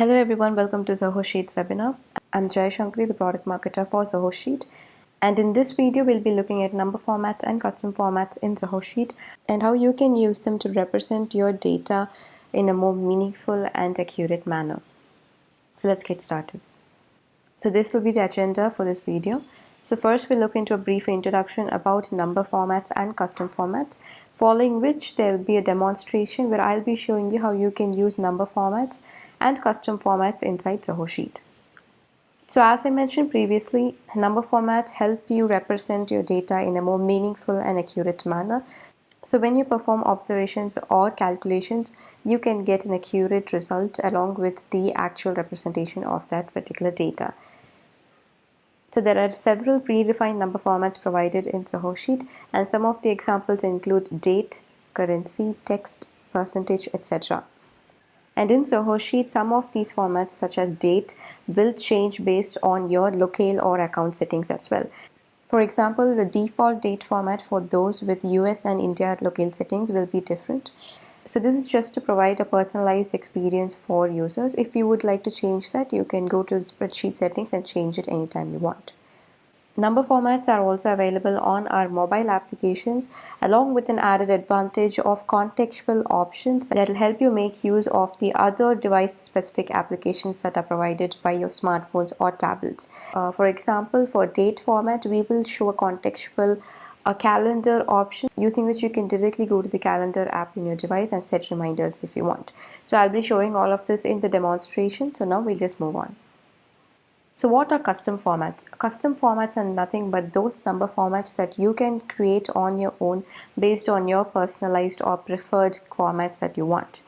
Hello everyone, welcome to Zoho Sheets webinar. I'm Jay Shankari, the product marketer for Zoho Sheet. And in this video, we'll be looking at number formats and custom formats in Zoho Sheet and how you can use them to represent your data in a more meaningful and accurate manner. So let's get started. So this will be the agenda for this video. So first we'll look into a brief introduction about number formats and custom formats, following which there will be a demonstration where I'll be showing you how you can use number formats and custom formats inside Zoho Sheet. So as I mentioned previously, number formats help you represent your data in a more meaningful and accurate manner. So when you perform observations or calculations, you can get an accurate result along with the actual representation of that particular data. So there are several predefined number formats provided in Zoho Sheet, and some of the examples include date, currency, text, percentage, etc. And in Zoho Sheet, some of these formats such as date will change based on your locale or account settings as well. For example, the default date format for those with US and India locale settings will be different. So this is just to provide a personalized experience for users. If you would like to change that, you can go to the spreadsheet settings and change it anytime you want. Number formats are also available on our mobile applications, along with an added advantage of contextual options that will help you make use of the other device-specific applications that are provided by your smartphones or tablets. For example, for date format, we will show a contextual calendar option using which you can directly go to the calendar app in your device and set reminders if you want. So I'll be showing all of this in the demonstration. So now we'll just move on. So what are custom formats? Custom formats are nothing but those number formats that you can create on your own based on your personalized or preferred formats that you want.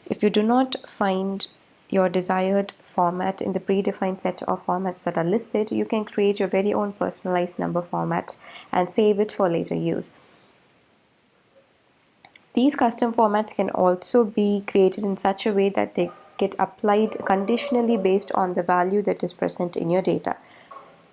If you do not find your desired format in the predefined set of formats that are listed, you can create your very own personalized number format and save it for later use. These custom formats can also be created in such a way that they get applied conditionally based on the value that is present in your data.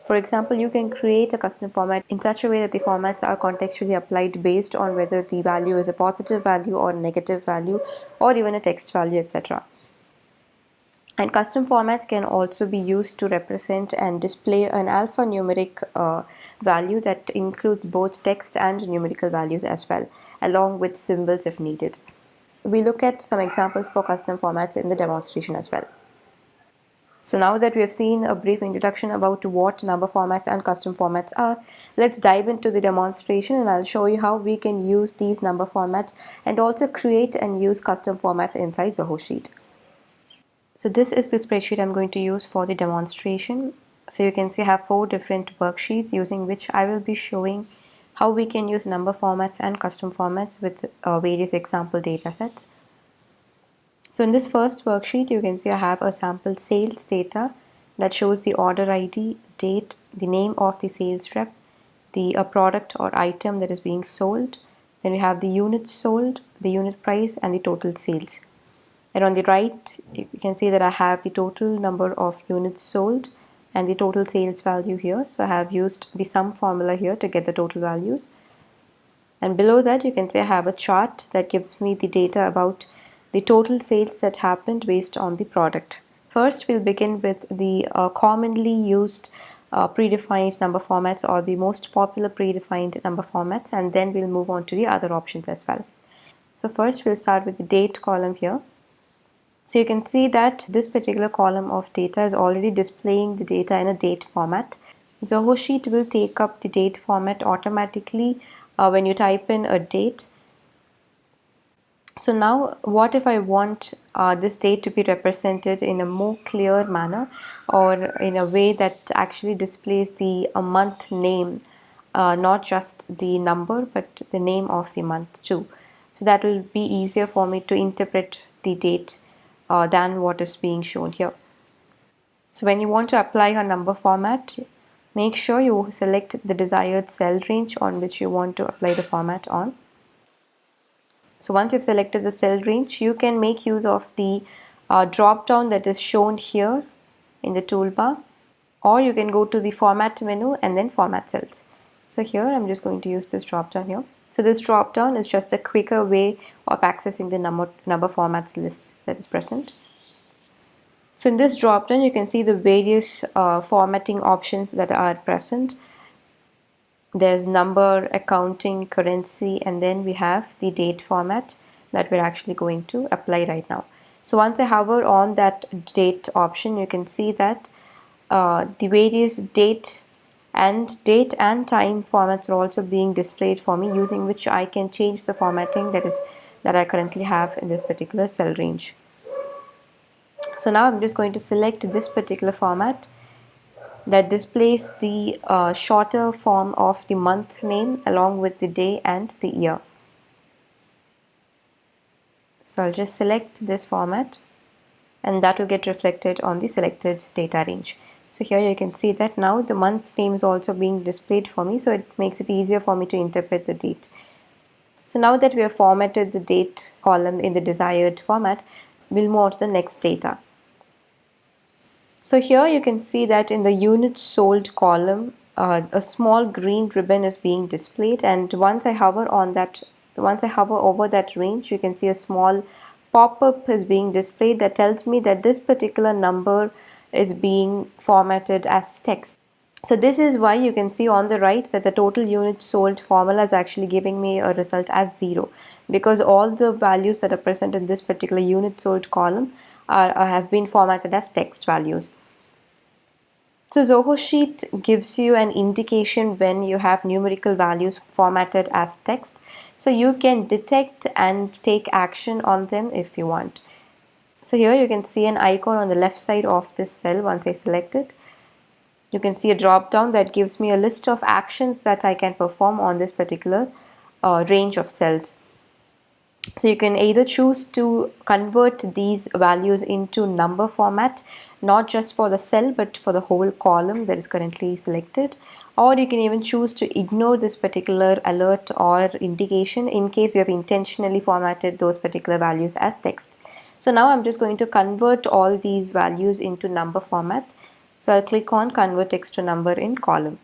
For example, you can create a custom format in such a way that the formats are contextually applied based on whether the value is a positive value or a negative value or even a text value, etc. And custom formats can also be used to represent and display an alphanumeric value that includes both text and numerical values as well, along with symbols if needed. We look at some examples for custom formats in the demonstration as well. So now that we have seen a brief introduction about what number formats and custom formats are, let's dive into the demonstration and I'll show you how we can use these number formats and also create and use custom formats inside Zoho Sheet. So this is the spreadsheet I'm going to use for the demonstration. So you can see I have 4 different worksheets using which I will be showing how we can use number formats and custom formats with various example data sets. So in this first worksheet, you can see I have a sample sales data that shows the order ID, date, the name of the sales rep, the product or item that is being sold. Then we have the units sold, the unit price, and the total sales. And on the right, you can see that I have the total number of units sold and the total sales value here. So I have used the sum formula here to get the total values. And below that, you can see I have a chart that gives me the data about the total sales that happened based on the product. First, we'll begin with the commonly used predefined number formats or the most popular predefined number formats, and then we'll move on to the other options as well. So first, we'll start with the date column here. So you can see that this particular column of data is already displaying the data in a date format. Zoho Sheet will take up the date format automatically when you type in a date. So now what if I want this date to be represented in a more clear manner or in a way that actually displays the month name, not just the number but the name of the month too. So that will be easier for me to interpret the date than what is being shown here. So when you want to apply a number format, make sure you select the desired cell range on which you want to apply the format on. So once you've selected the cell range, you can make use of the drop down that is shown here in the toolbar, or you can go to the format menu and then format cells. So here I'm just going to use this drop down here. So this drop down is just a quicker way of accessing the number formats list that is present. So in this drop down, you can see the various formatting options that are present. There's number, accounting, currency, and then we have the date format that we're actually going to apply right now. So once I hover on that date option, you can see that the various date and time formats are also being displayed for me, using which I can change the formatting that I currently have in this particular cell range. So now I'm just going to select this particular format that displays the shorter form of the month name along with the day and the year. So I'll just select this format, and that will get reflected on the selected data range. So here you can see that now the month name is also being displayed for me, so it makes it easier for me to interpret the date. So now that we have formatted the date column in the desired format, we'll move on to the next data. So here you can see that in the units sold column, a small green ribbon is being displayed, and once I hover over that range, you can see a small pop-up is being displayed that tells me that this particular number is being formatted as text. So this is why you can see on the right that the total units sold formula is actually giving me a result as 0, because all the values that are present in this particular unit sold column have been formatted as text values. So Zoho Sheet gives you an indication when you have numerical values formatted as text, so you can detect and take action on them if you want. So here you can see an icon on the left side of this cell. Once I select it, you can see a drop down that gives me a list of actions that I can perform on this particular range of cells. So you can either choose to convert these values into number format, not just for the cell but for the whole column that is currently selected, or you can even choose to ignore this particular alert or indication in case you have intentionally formatted those particular values as text. So now I'm just going to convert all these values into number format. So I'll click on convert text to number in column.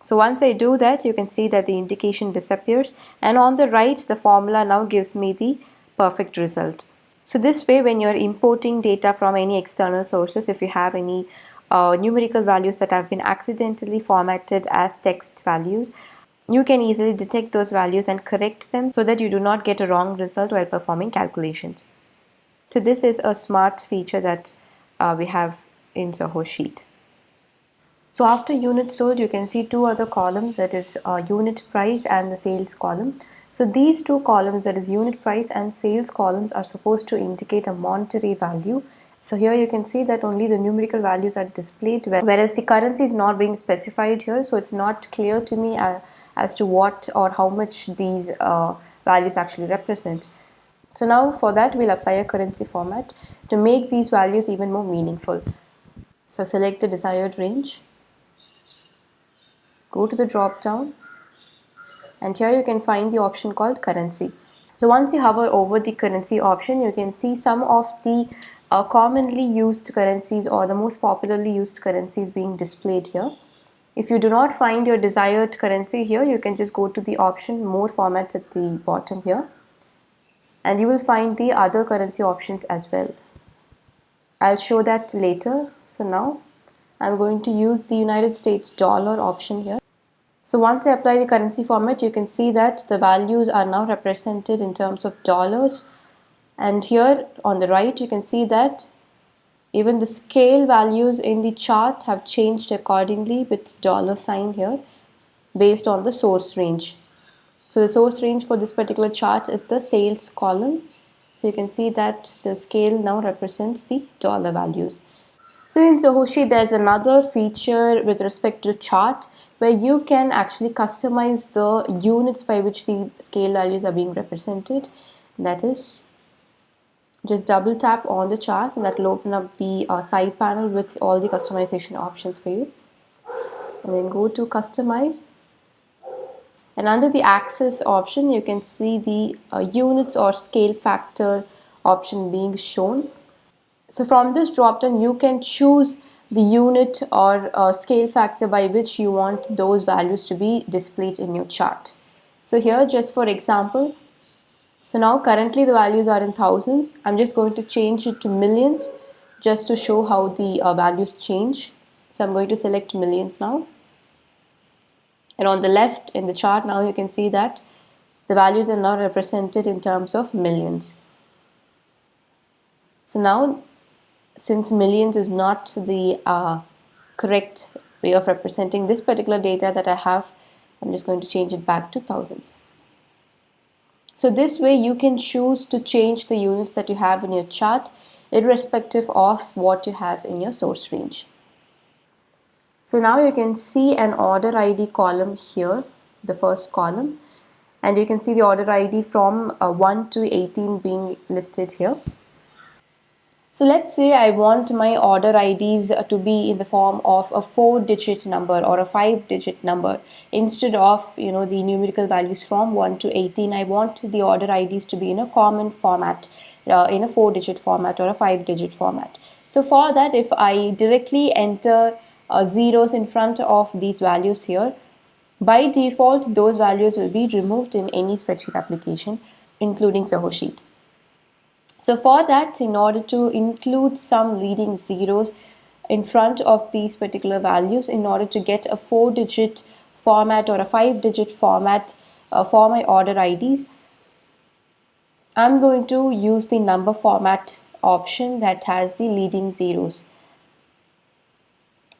So once I do that, you can see that the indication disappears, and on the right the formula now gives me the perfect result. So this way, when you're importing data from any external sources, if you have any numerical values that have been accidentally formatted as text values, you can easily detect those values and correct them so that you do not get a wrong result while performing calculations. So this is a smart feature that we have in Zoho Sheet. So after units sold, you can see two other columns, that is unit price and the sales column. So these two columns, that is unit price and sales columns, are supposed to indicate a monetary value. So here you can see that only the numerical values are displayed, whereas the currency is not being specified here. So it's not clear to me as to what or how much these values actually represent. So now for that, we'll apply a currency format to make these values even more meaningful. So select the desired range. Go to the drop down, and here you can find the option called currency. So once you hover over the currency option, you can see some of the commonly used currencies or the most popularly used currencies being displayed here. If you do not find your desired currency here, you can just go to the option more formats at the bottom here, and you will find the other currency options as well. I'll show that later. So now I'm going to use the United States dollar option here. So once I apply the currency format, you can see that the values are now represented in terms of dollars. And here on the right, you can see that even the scale values in the chart have changed accordingly with dollar sign here based on the source range. So the source range for this particular chart is the sales column. So you can see that the scale now represents the dollar values. So in Zoho Sheet, there's another feature with respect to chart where you can actually customize the units by which the scale values are being represented. That is, just double tap on the chart and that will open up the side panel with all the customization options for you. And then go to customize. And under the axis option, you can see the units or scale factor option being shown. So from this drop down, you can choose the unit or scale factor by which you want those values to be displayed in your chart. So here, just for example, So now currently the values are in thousands. I'm just going to change it to millions just to show how the values change. So I'm going to select millions now. And on the left in the chart now you can see that the values are now represented in terms of millions. So now, since millions is not the correct way of representing this particular data that I have, I'm just going to change it back to thousands. So this way you can choose to change the units that you have in your chart irrespective of what you have in your source range. So now you can see an order ID column here, the first column, and you can see the order ID from 1 to 18 being listed here. So let's say I want my order IDs to be in the form of a 4-digit number or a 5-digit number instead of the numerical values from 1 to 18. I want the order IDs to be in a common format, in a 4-digit format or a 5-digit format. So for that, if I directly enter zeros in front of these values here, by default those values will be removed in any spreadsheet application, including Zoho Sheet. So for that, in order to include some leading zeros in front of these particular values, in order to get a 4-digit format or a 5-digit format for my order IDs, I'm going to use the number format option that has the leading zeros.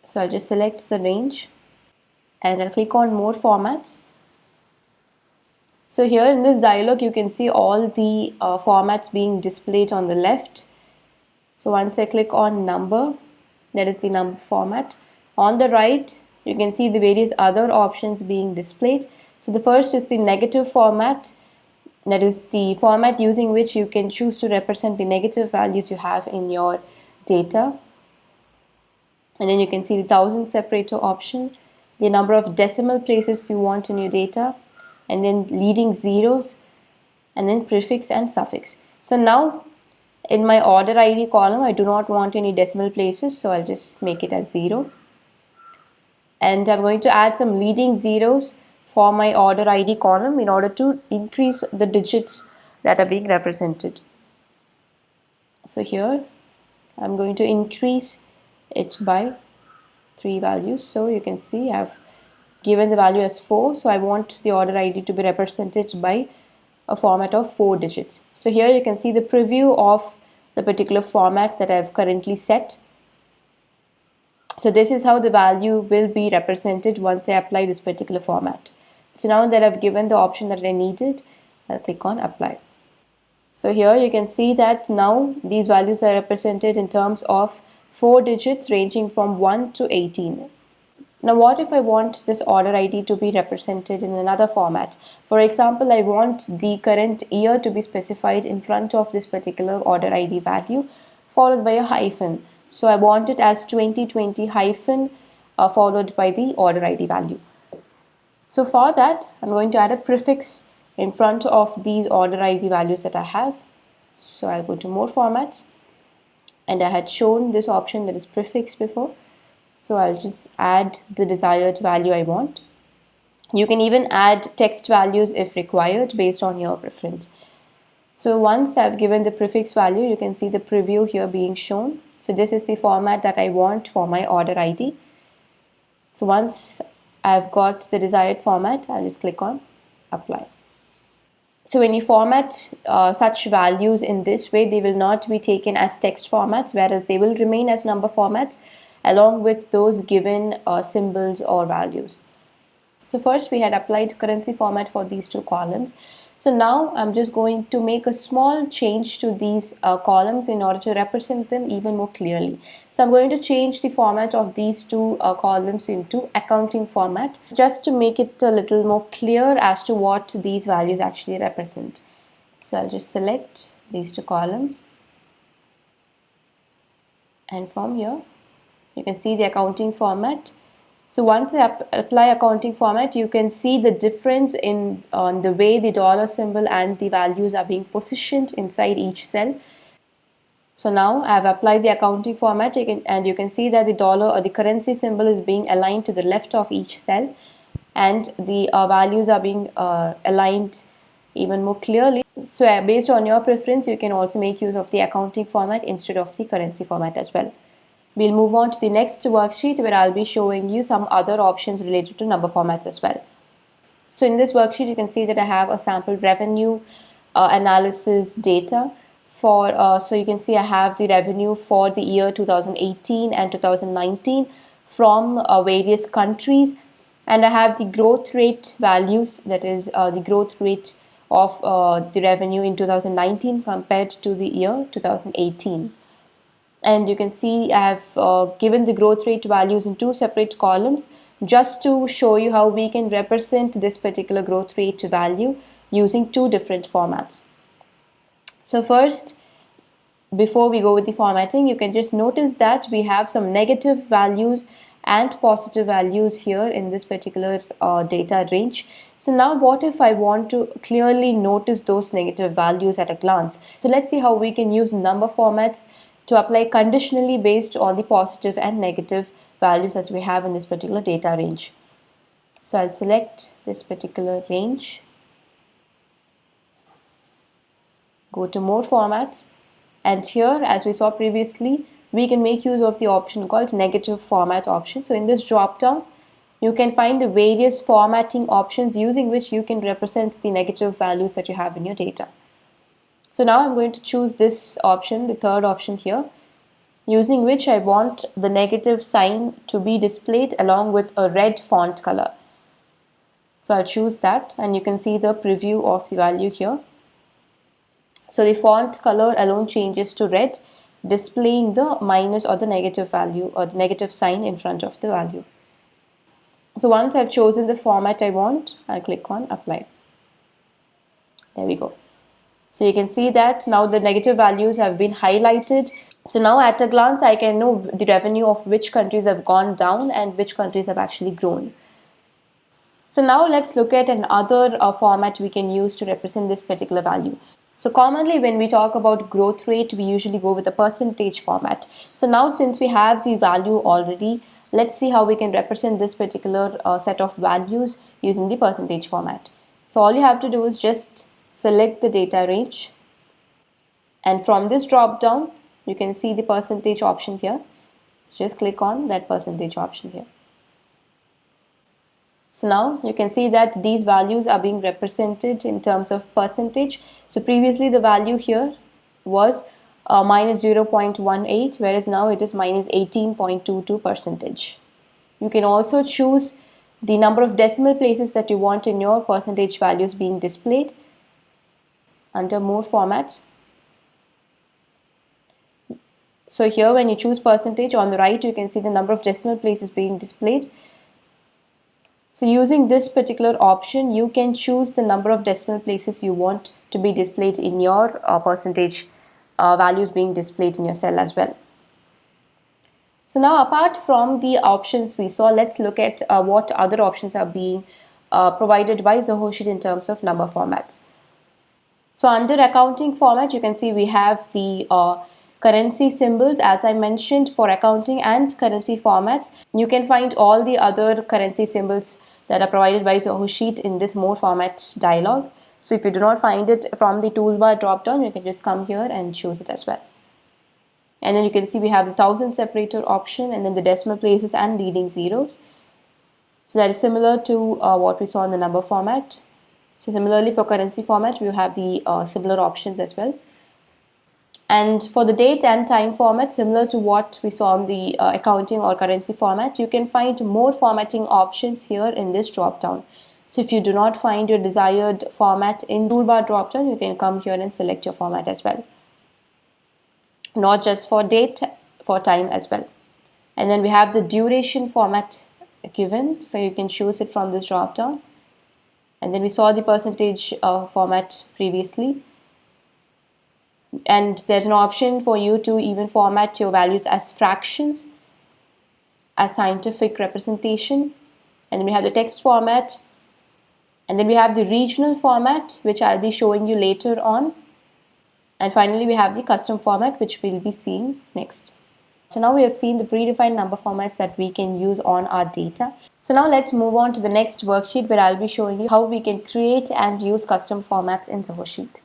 So I'll just select the range and I'll click on more formats. So here in this dialog you can see all the formats being displayed on the left. So once I click on number, that is the number format. On the right you can see the various other options being displayed. So the first is the negative format, that is the format using which you can choose to represent the negative values you have in your data. And then you can see the thousand separator option, the number of decimal places you want in your data, and then leading zeros, and then prefix and suffix. So now in my order ID column I do not want any decimal places, so I'll just make it as 0. And I'm going to add some leading zeros for my order ID column in order to increase the digits that are being represented. So here I'm going to increase it by 3 values. So you can see I've given the value as 4, so I want the order ID to be represented by a format of 4 digits. So here you can see the preview of the particular format that I've currently set. So this is how the value will be represented once I apply this particular format. So now that I've given the option that I needed, I'll click on apply. So here you can see that now these values are represented in terms of 4 digits ranging from 1 to 18. Now what if I want this order ID to be represented in another format? For example, I want the current year to be specified in front of this particular order ID value followed by a hyphen. So I want it as 2020 hyphen followed by the order ID value. So for that, I'm going to add a prefix in front of these order ID values that I have. So I'll go to more formats, and I had shown this option that is prefix before. So I'll just add the desired value I want. You can even add text values if required based on your preference. So once I've given the prefix value, you can see the preview here being shown. So this is the format that I want for my order ID. So once I've got the desired format, I'll just click on apply. So when you format such values in this way, they will not be taken as text formats, whereas they will remain as number formats along with those given symbols or values. So first we had applied currency format for these two columns. So now I'm just going to make a small change to these columns in order to represent them even more clearly. So I'm going to change the format of these two columns into accounting format just to make it a little more clear as to what these values actually represent. So I'll just select these two columns, and from here you can see the accounting format. So once I apply accounting format, you can see the difference in the way the dollar symbol and the values are being positioned inside each cell. So now I have applied the accounting format, and you can see that the dollar or the currency symbol is being aligned to the left of each cell, and the values are being aligned even more clearly. So based on your preference, you can also make use of the accounting format instead of the currency format as well. We'll move on to the next worksheet where I'll be showing you some other options related to number formats as well. So in this worksheet, you can see that I have a sample revenue analysis data for, so you can see I have the revenue for the year 2018 and 2019 from various countries, and I have the growth rate values, that is the growth rate of the revenue in 2019 compared to the year 2018. And you can see I have given the growth rate values in two separate columns just to show you how we can represent this particular growth rate value using two different formats. So first, before we go with the formatting, you can just notice that we have some negative values and positive values here in this particular data range. So now what if I want to clearly notice those negative values at a glance? So let's see how we can use number formats to apply conditionally based on the positive and negative values that we have in this particular data range. So I'll select this particular range, go to more formats, and here, as we saw previously, we can make use of the option called negative format option. So in this drop down, you can find the various formatting options using which you can represent the negative values that you have in your data. So now I'm going to choose this option, the third option here, using which I want the negative sign to be displayed along with a red font color. So I'll choose that, and you can see the preview of the value here. So the font color alone changes to red, displaying the minus or the negative value or the negative sign in front of the value. So once I've chosen the format I want, I'll click on apply. There we go. So you can see that now the negative values have been highlighted. So now at a glance, I can know the revenue of which countries have gone down and which countries have actually grown. So now let's look at another format we can use to represent this particular value. So commonly when we talk about growth rate, we usually go with a percentage format. So now since we have the value already, let's see how we can represent this particular set of values using the percentage format. So all you have to do is just select the data range, and from this drop down, you can see the percentage option here. So just click on that percentage option here. So now you can see that these values are being represented in terms of percentage. So previously the value here was minus 0.18, whereas now it is minus 18.22%. You can also choose the number of decimal places that you want in your percentage values being displayed under more formats. So here when you choose percentage, on the right you can see the number of decimal places being displayed. So using this particular option, you can choose the number of decimal places you want to be displayed in your percentage values being displayed in your cell as well. So now apart from the options we saw, let's look at what other options are being provided by Zoho Sheet in terms of number formats. So under accounting format, you can see we have the currency symbols. As I mentioned, for accounting and currency formats, you can find all the other currency symbols that are provided by Zoho Sheet in this more format dialog. So if you do not find it from the toolbar drop down, you can just come here and choose it as well. And then you can see we have the thousand separator option, and then the decimal places and leading zeros. So that is similar to what we saw in the number format. So similarly for currency format, we have the similar options as well. And for the date and time format, similar to what we saw in the accounting or currency format, you can find more formatting options here in this drop down. So if you do not find your desired format in toolbar drop down, you can come here and select your format as well. Not just for date, for time as well. And then we have the duration format given, so you can choose it from this drop down. And then we saw the percentage format previously. And there's an option for you to even format your values as fractions, as scientific representation. And then we have the text format. And then we have the regional format, which I'll be showing you later on. And finally, we have the custom format, which we'll be seeing next. So now we have seen the predefined number formats that we can use on our data. So now let's move on to the next worksheet where I'll be showing you how we can create and use custom formats in Zoho Sheet.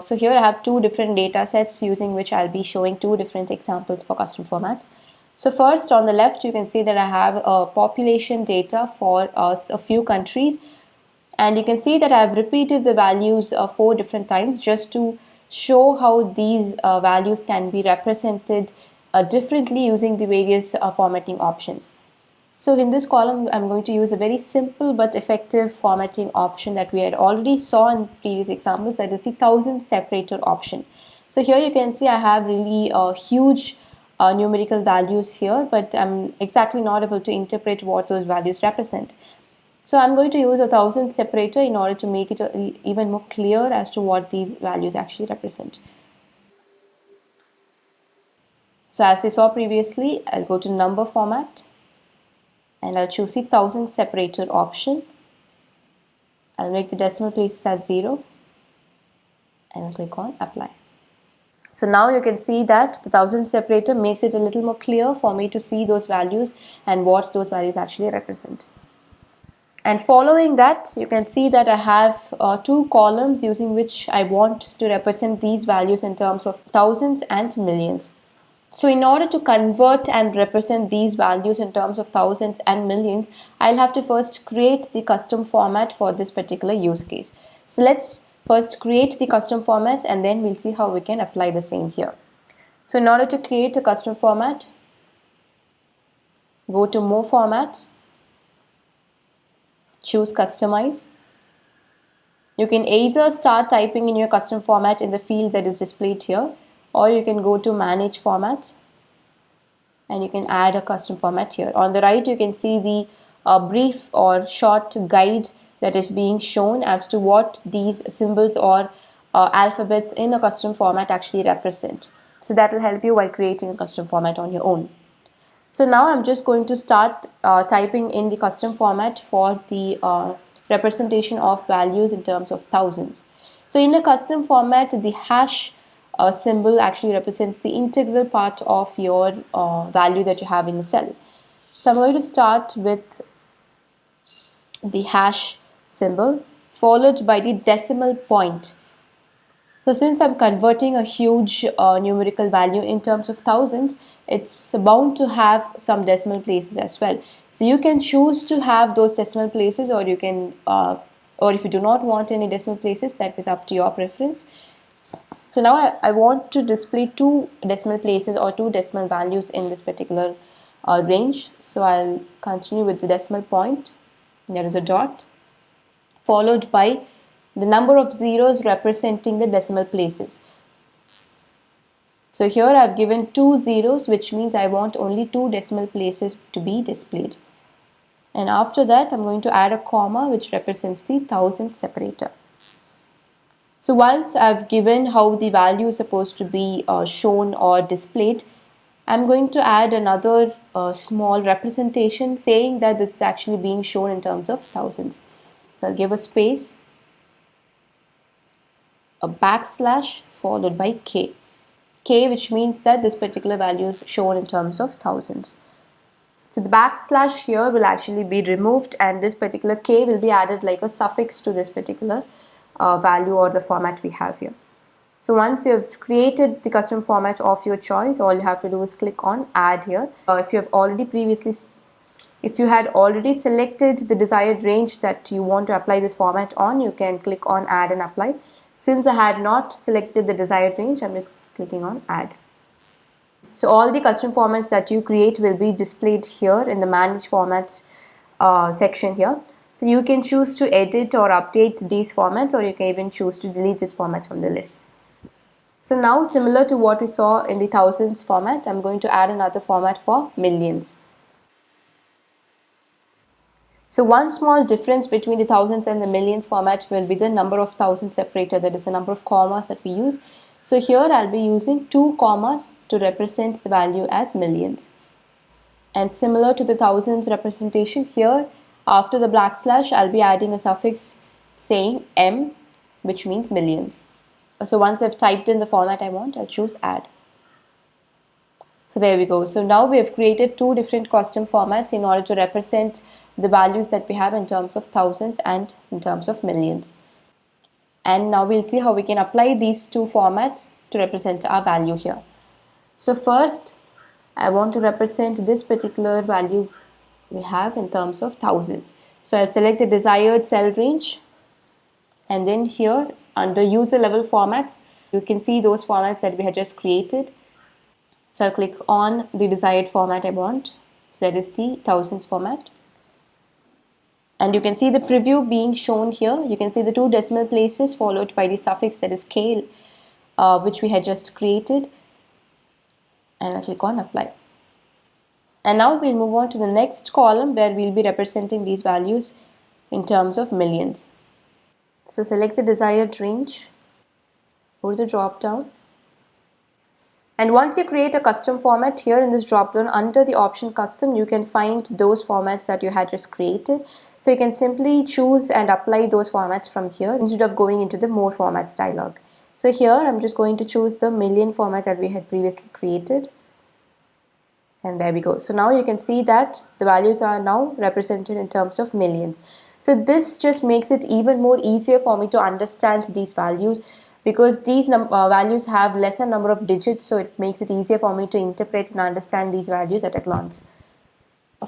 So here I have two different data sets using which I'll be showing two different examples for custom formats. So first, on the left, you can see that I have population data for a few countries, and you can see that I've repeated the values 4 different times just to show how these values can be represented differently using the various formatting options. So in this column, I'm going to use a very simple but effective formatting option that we had already saw in previous examples, that is the thousand separator option. So here you can see I have really huge numerical values here, but I'm exactly not able to interpret what those values represent. So I'm going to use a thousand separator in order to make it even more clear as to what these values actually represent. So as we saw previously, I'll go to number format and I'll choose the thousand separator option. I'll make the decimal places as 0 and I'll click on apply. So now you can see that the thousand separator makes it a little more clear for me to see those values and what those values actually represent. And following that, you can see that I have two columns using which I want to represent these values in terms of thousands and millions. So in order to convert and represent these values in terms of thousands and millions, I'll have to first create the custom format for this particular use case. So let's first create the custom formats and then we'll see how we can apply the same here. So in order to create a custom format, go to More Formats, choose Customize. You can either start typing in your custom format in the field that is displayed here, or you can go to Manage Formats and you can add a custom format here. On the right, you can see the brief or short guide that is being shown as to what these symbols or alphabets in a custom format actually represent. So that will help you while creating a custom format on your own. So now I'm just going to start typing in the custom format for the representation of values in terms of thousands. So in a custom format, the hash symbol actually represents the integral part of your value that you have in a cell. So I'm going to start with the hash symbol followed by the decimal point. So since I'm converting a huge numerical value in terms of thousands, it's bound to have some decimal places as well. So you can choose to have those decimal places, or you can, or if you do not want any decimal places, that is up to your preference. So now I want to display two decimal places or two decimal values in this particular range. So I'll continue with the decimal point. There is a dot, followed by the number of zeros representing the decimal places. So here I've given 2 zeros, which means I want only 2 decimal places to be displayed. And after that, I'm going to add a comma, which represents the thousand separator. So once I've given how the value is supposed to be shown or displayed, I'm going to add another small representation saying that this is actually being shown in terms of thousands. So I'll give a space, a backslash followed by K. K, which means that this particular value is shown in terms of thousands. So the backslash here will actually be removed and this particular K will be added like a suffix to this particular value or the format we have here. So once you have created the custom format of your choice, all you have to do is click on add here. If you had already selected the desired range that you want to apply this format on, you can click on add and apply. Since I had not selected the desired range, I'm just clicking on add. So all the custom formats that you create will be displayed here in the manage formats section here. So you can choose to edit or update these formats, or you can even choose to delete these formats from the list. So now, similar to what we saw in the thousands format, I'm going to add another format for millions. So one small difference between the thousands and the millions format will be the number of thousand separator, that is the number of commas that we use. So here I'll be using 2 commas to represent the value as millions. And similar to the thousands representation, here after the backslash I'll be adding a suffix saying M, which means millions. So once I've typed in the format I want, I'll choose add. So there we go. So now we have created 2 different custom formats in order to represent the values that we have in terms of thousands and in terms of millions. And now we'll see how we can apply these two formats to represent our value here. So first, I want to represent this particular value we have in terms of thousands. So I'll select the desired cell range, and then here under user level formats, you can see those formats that we had just created. So I'll click on the desired format I want. So that is the thousands format. And you can see the preview being shown here. You can see the 2 decimal places followed by the suffix, that is k, which we had just created. And I'll click on apply. And now we'll move on to the next column where we'll be representing these values in terms of millions. So select the desired range, go to the drop down. And once you create a custom format, here in this drop down under the option custom, you can find those formats that you had just created. So you can simply choose and apply those formats from here instead of going into the more formats dialog. So here I'm just going to choose the million format that we had previously created. And there we go. So now you can see that the values are now represented in terms of millions. So this just makes it even more easier for me to understand these values, because these values have lesser number of digits, so it makes it easier for me to interpret and understand these values at a glance.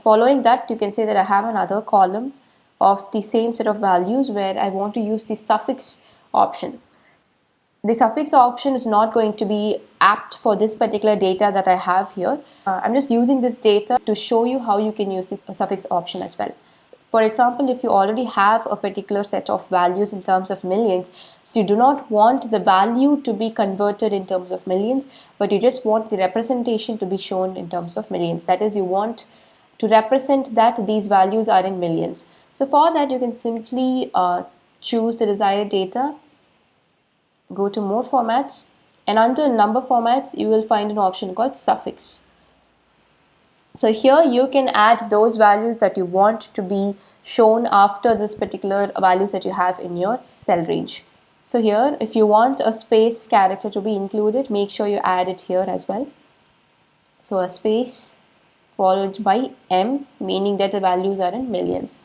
Following that, you can see that I have another column of the same set of values where I want to use the suffix option. The suffix option is not going to be apt for this particular data that I have here. I'm just using this data to show you how you can use the suffix option as well. For example, if you already have a particular set of values in terms of millions, so you do not want the value to be converted in terms of millions, but you just want the representation to be shown in terms of millions. That is, you want to represent that these values are in millions. So for that, you can simply choose the desired data, go to more formats, and under number formats, you will find an option called suffix. So here you can add those values that you want to be shown after this particular values that you have in your cell range. So here, if you want a space character to be included, make sure you add it here as well. So a space followed by M, meaning that the values are in millions.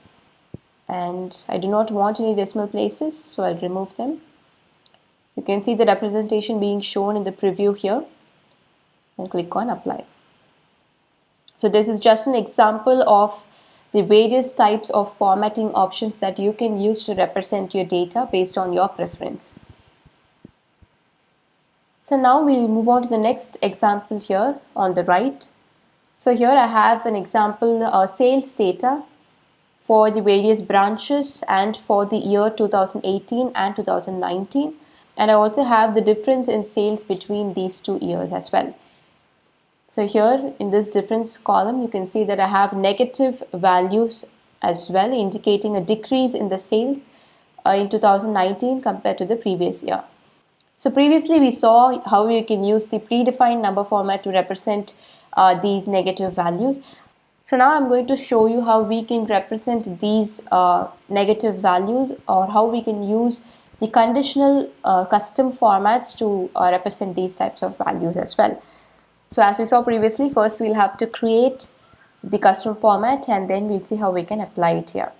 And I do not want any decimal places, so I'll remove them. You can see the representation being shown in the preview here, and click on apply. So this is just an example of the various types of formatting options that you can use to represent your data based on your preference. So now we'll move on to the next example here on the right. So here I have an example sales data for the various branches and for the year 2018 and 2019. And I also have the difference in sales between these 2 years as well. So here in this difference column, you can see that I have negative values as well, indicating a decrease in the sales in 2019 compared to the previous year. So previously we saw how you can use the predefined number format to represent these negative values. So now I'm going to show you how we can represent these negative values, or how we can use the conditional custom formats to represent these types of values as well. So as we saw previously, first we'll have to create the custom format, and then we'll see how we can apply it here.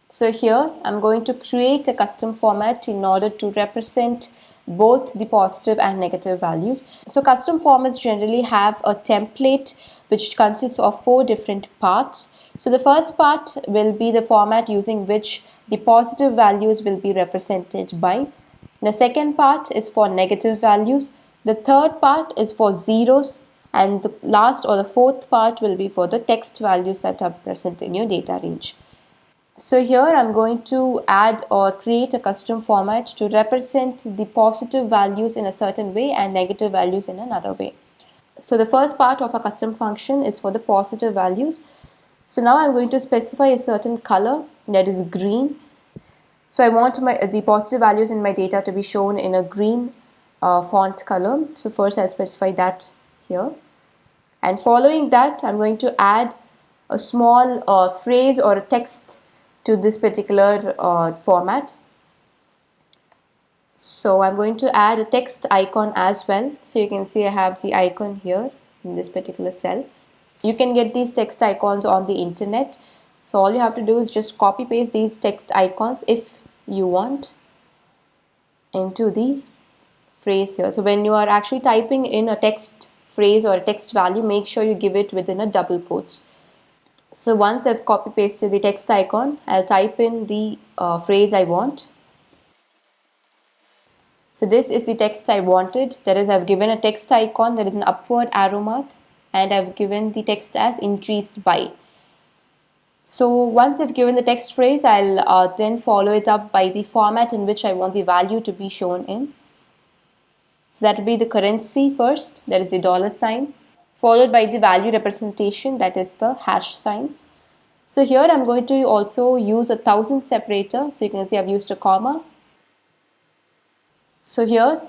So here I'm going to create a custom format in order to represent both the positive and negative values. So custom formats generally have a template which consists of 4 different parts. So the first part will be the format using which the positive values will be represented by. The second part is for negative values. The third part is for zeros, and the last or the fourth part will be for the text values that are present in your data range. So here I'm going to add or create a custom format to represent the positive values in a certain way and negative values in another way. So the first part of a custom function is for the positive values. So now I'm going to specify a certain color, that is green. So I want the positive values in my data to be shown in a green font color. So first I'll specify that here. And following that, I'm going to add a small phrase or a text to this particular format. So I'm going to add a text icon as well. So you can see I have the icon here in this particular cell. You can get these text icons on the internet. So all you have to do is just copy paste these text icons if you want into the phrase here. So when you are actually typing in a text phrase or a text value, make sure you give it within a double quotes. So once I've copy pasted the text icon, I'll type in the phrase I want. So this is the text I wanted. That is, I've given a text icon that is an upward arrow mark, and I've given the text as increased by. So once I've given the text phrase, I'll then follow it up by the format in which I want the value to be shown in. So that will be the currency first, that is the dollar sign, followed by the value representation, that is the hash sign. So here I'm going to also use a thousand separator. So you can see I've used a comma. So here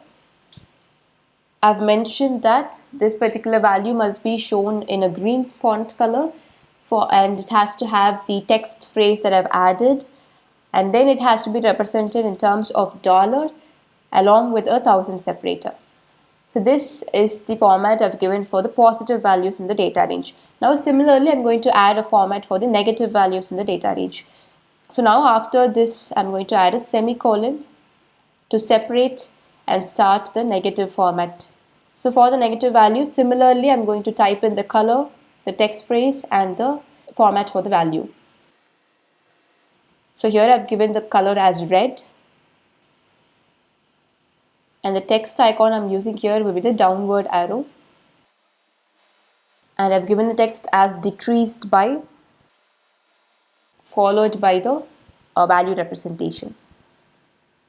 I've mentioned that this particular value must be shown in a green font color and it has to have the text phrase that I've added, and then it has to be represented in terms of dollar along with a thousand separator. So this is the format I've given for the positive values in the data range. Now similarly, I'm going to add a format for the negative values in the data range. So now after this, I'm going to add a semicolon to separate and start the negative format. So for the negative value, similarly, I'm going to type in the color, the text phrase, and the format for the value. So here I've given the color as red, and the text icon I'm using here will be the downward arrow, and I've given the text as decreased by, followed by the value representation.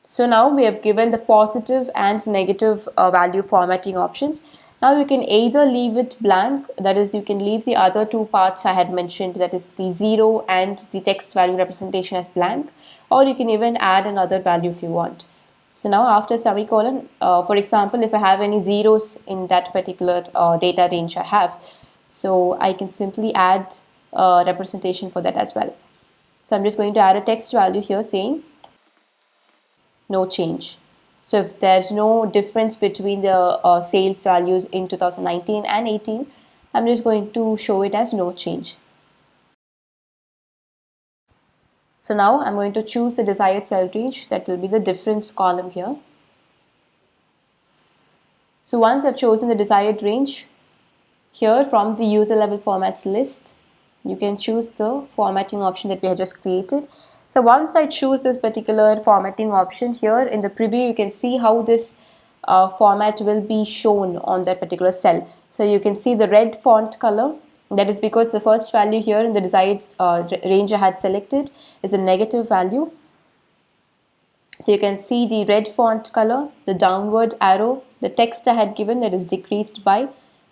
So now we have given the positive and negative value formatting options. Now you can either leave it blank, that is, you can leave the other two parts I had mentioned, that is the 0 and the text value representation, as blank, or you can even add another value if you want. So now after semicolon, for example, if I have any zeros in that particular data range I have, so I can simply add representation for that as well. So I'm just going to add a text value here saying no change. So if there's no difference between the sales values in 2019 and 18, I'm just going to show it as no change. So now I'm going to choose the desired cell range, that will be the difference column here. So once I've chosen the desired range, here from the user level formats list, you can choose the formatting option that we have just created. So once I choose this particular formatting option, here in the preview you can see how this format will be shown on that particular cell. So you can see the red font color. That is because the first value here in the desired range I had selected is a negative value. So you can see the red font color, the downward arrow, the text I had given that is decreased by,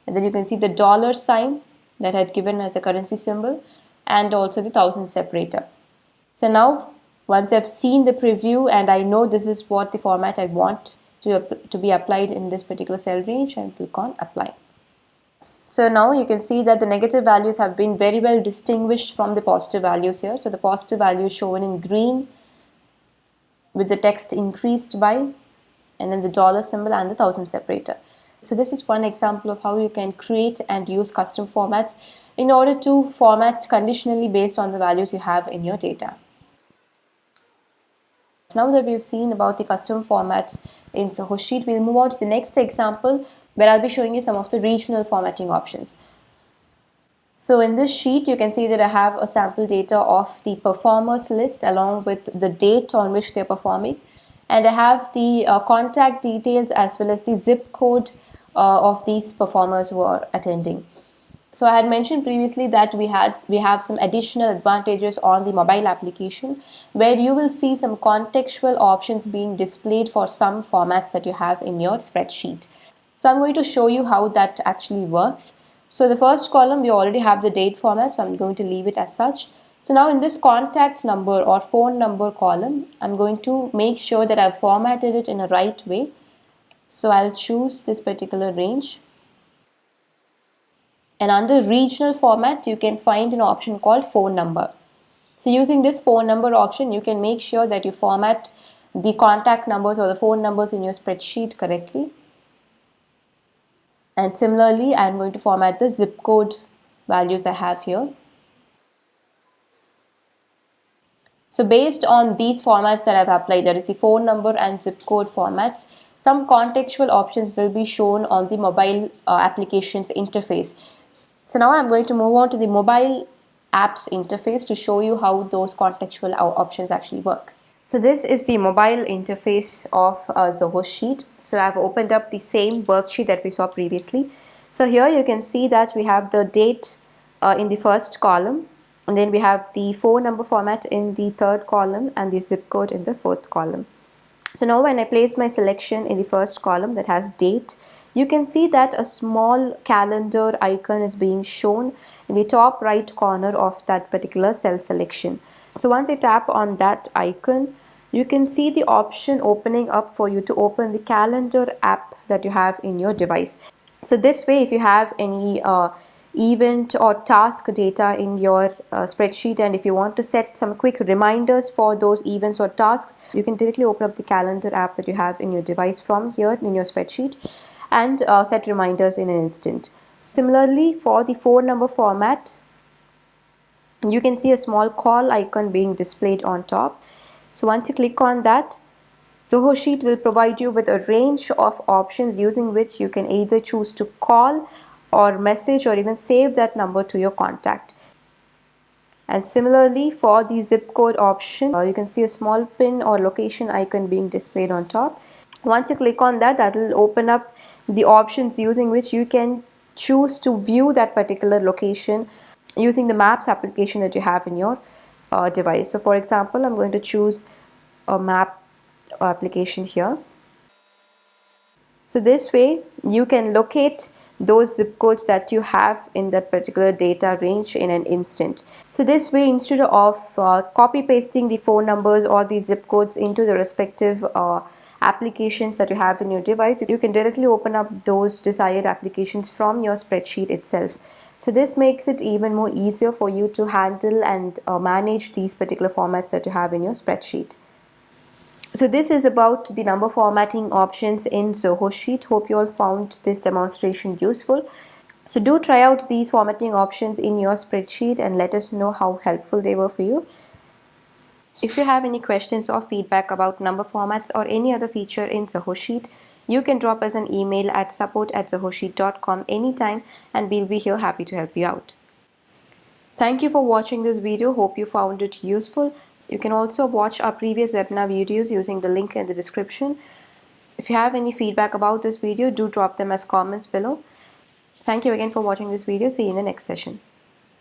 and then you can see the dollar sign that I had given as a currency symbol, and also the thousand separator. So now once I've seen the preview and I know this is what the format I want to be applied in this particular cell range, and click on apply. So now you can see that the negative values have been very well distinguished from the positive values here. So the positive value is shown in green with the text increased by, and then the dollar symbol and the thousand separator. So this is one example of how you can create and use custom formats in order to format conditionally based on the values you have in your data. Now that we've seen about the custom formats in Zoho Sheet, we'll move on to the next example where I'll be showing you some of the regional formatting options. So in this sheet, you can see that I have a sample data of the performers list along with the date on which they're performing. And I have the contact details as well as the zip code of these performers who are attending. So I had mentioned previously that we have some additional advantages on the mobile application where you will see some contextual options being displayed for some formats that you have in your spreadsheet. So I'm going to show you how that actually works. So the first column, we already have the date format, so I'm going to leave it as such. So now in this contact number or phone number column, I'm going to make sure that I've formatted it in a right way. So I'll choose this particular range. And under regional format, you can find an option called phone number. So using this phone number option, you can make sure that you format the contact numbers or the phone numbers in your spreadsheet correctly. And similarly, I'm going to format the zip code values I have here. So based on these formats that I've applied, that is the phone number and zip code formats, some contextual options will be shown on the mobile applications interface. So now I'm going to move on to the mobile apps interface to show you how those contextual options actually work. So this is the mobile interface of Zoho Sheet. So I've opened up the same worksheet that we saw previously. So here you can see that we have the date in the first column, and then we have the phone number format in the third column and the zip code in the fourth column. So now when I place my selection in the first column that has date, you can see that a small calendar icon is being shown in the top right corner of that particular cell selection. So once you tap on that icon, you can see the option opening up for you to open the calendar app that you have in your device. So this way, if you have any event or task data in your spreadsheet, and if you want to set some quick reminders for those events or tasks, you can directly open up the calendar app that you have in your device from here in your spreadsheet and set reminders in an instant. Similarly, for the phone number format, you can see a small call icon being displayed on top. So once you click on that, Zoho Sheet will provide you with a range of options using which you can either choose to call or message or even save that number to your contact. And similarly, for the zip code option, you can see a small pin or location icon being displayed on top. Once you click on that, that will open up the options using which you can choose to view that particular location using the Maps application that you have in your device. So for example, I'm going to choose a map application here. So this way you can locate those zip codes that you have in that particular data range in an instant. So this way, instead of copy pasting the phone numbers or the zip codes into the respective applications that you have in your device, you can directly open up those desired applications from your spreadsheet itself. So this makes it even more easier for you to handle and manage these particular formats that you have in your spreadsheet. So this is about the number formatting options in Zoho Sheet. Hope you all found this demonstration useful. So do try out these formatting options in your spreadsheet and let us know how helpful they were for you. If you have any questions or feedback about number formats or any other feature in Zoho Sheet, you can drop us an email at support@zohosheet.com anytime and we'll be here happy to help you out. Thank you for watching this video. Hope you found it useful. You can also watch our previous webinar videos using the link in the description. If you have any feedback about this video, do drop them as comments below. Thank you again for watching this video. See you in the next session.